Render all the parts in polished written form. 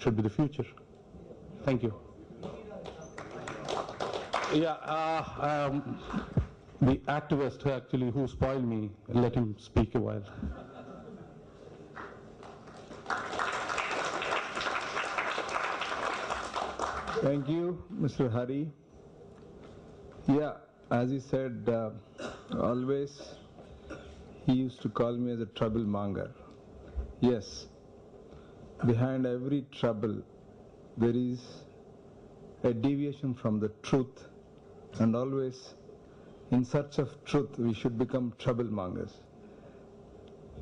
should be the future. Thank you. Yeah, the activist actually who spoiled me, let him speak a while. Thank you, Mr. Hari. Yeah, as he said, always he used to call me as a troublemonger. Yes, behind every trouble there is a deviation from the truth, and always in search of truth we should become troublemongers.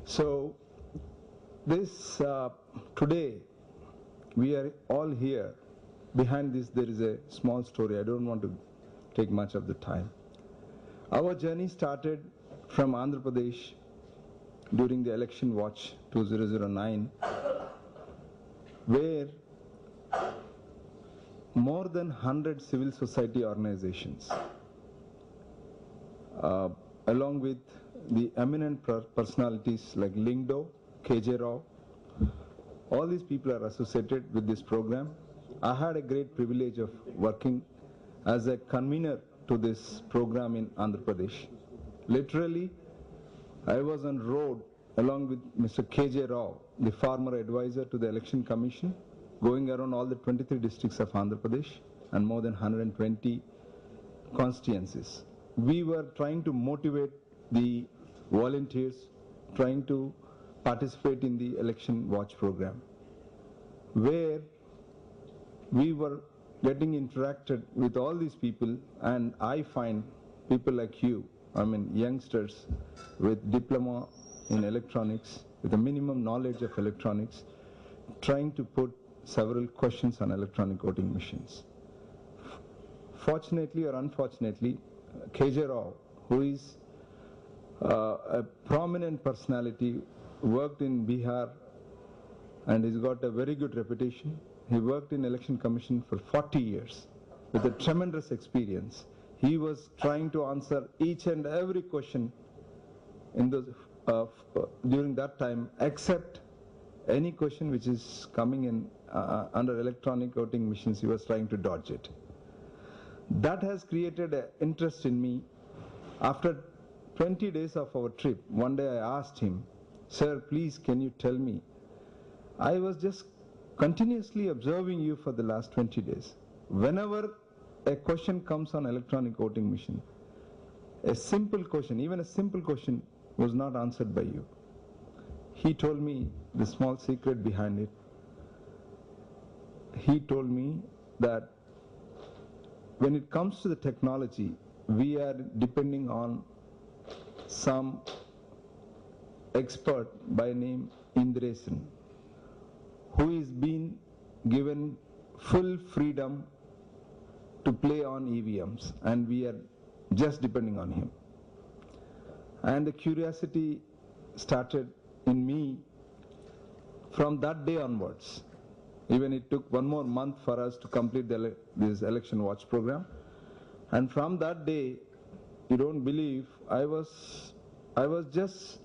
So this today we are all here. Behind this there is a small story. I don't want to take much of the time. Our journey started from Andhra Pradesh during the election watch 2009, where more than 100 civil society organizations, along with the eminent personalities like Lingdo, KJ.Rao, all these people are associated with this program. I had a great privilege of working as a convener to this program in Andhra Pradesh. Literally, I was on road along with Mr. KJ.Rao, the former advisor to the Election Commission, going around all the 23 districts of Andhra Pradesh and more than 120 constituencies. We were trying to motivate the volunteers, trying to participate in the election watch program, where we were getting interacted with all these people, and I find people like you, I mean youngsters with diploma in electronics, with a minimum knowledge of electronics, trying to put several questions on electronic voting machines. Fortunately or unfortunately, KJ.Rao, who is a prominent personality, worked in Bihar and he's got a very good reputation. He worked in Election Commission for 40 years with a tremendous experience. He was trying to answer each and every question in those, during that time, except any question which is coming in under electronic voting machines. He was trying to dodge it. That has created an interest in me. After 20 days of our trip, one day I asked him, "Sir, please can you tell me, I was just continuously observing you for the last 20 days. Whenever a question comes on electronic voting machine, a simple question, even a simple question was not answered by you." He told me the small secret behind it. He told me that when it comes to the technology, we are depending on some expert by name Indresan, who is being given full freedom to play on EVMs, and we are just depending on him. And the curiosity started in me from that day onwards. Even it took one more month for us to complete this election watch program. And from that day, you don't believe, I was just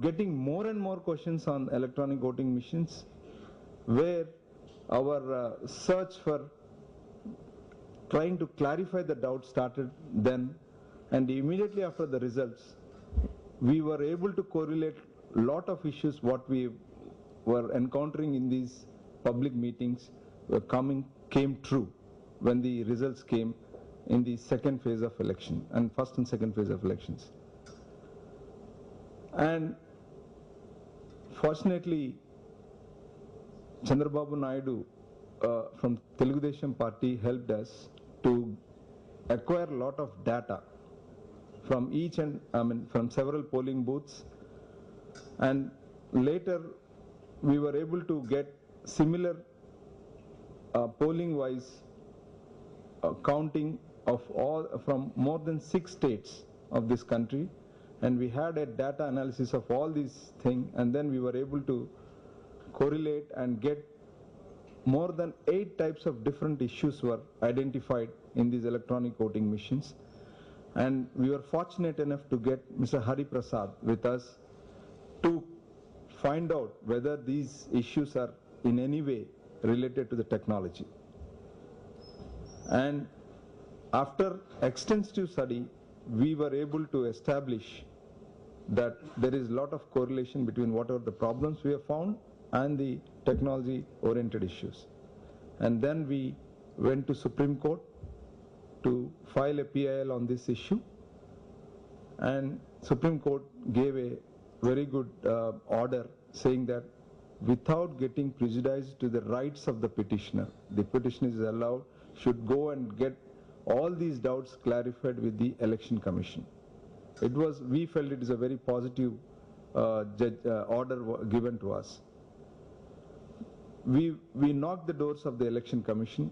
getting more and more questions on electronic voting machines, where our search for trying to clarify the doubt started then, and immediately after the results, we were able to correlate a lot of issues what we were encountering in these public meetings came true when the results came in the second phase of election and first and second phase of elections. And fortunately, Chandrababu Naidu from Telugu Desam Party helped us to acquire a lot of data from from several polling booths, and later we were able to get similar polling wise counting of all from more than 6 states of this country, and we had a data analysis of all these things, and then we were able to correlate and get more than 8 types of different issues were identified in these electronic voting machines. And we were fortunate enough to get Mr. Hari Prasad with us to find out whether these issues are in any way related to the technology. And after extensive study, we were able to establish that there is a lot of correlation between what are the problems we have found and the technology-oriented issues. And then we went to Supreme Court to file a PIL on this issue, and Supreme Court gave a very good order saying that without getting prejudiced to the rights of the petitioner is allowed, should go and get all these doubts clarified with the Election Commission. We felt it is a very positive order given to us. We knocked the doors of the Election Commission,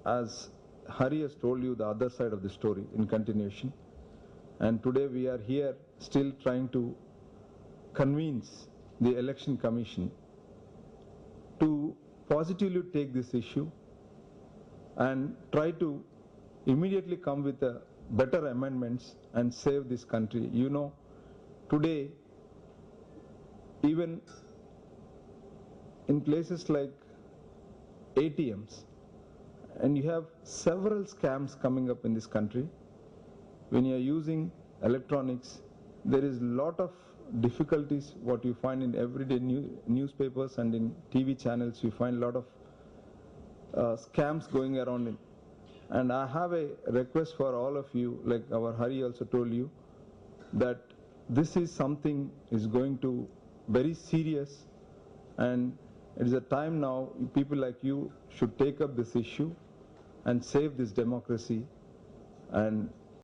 as Hari has told you the other side of the story in continuation. And today we are here still trying to convince the Election Commission to positively take this issue and try to immediately come with better amendments and save this country. You know, today, even in places like ATMs, and you have several scams coming up in this country. When you are using electronics, there is a lot of difficulties. What you find in everyday newspapers and in TV channels, you find a lot of scams going around. And I have a request for all of you, like our Hari also told you, that this is something is going to very serious, and it is a time now people like you should take up this issue and save this democracy and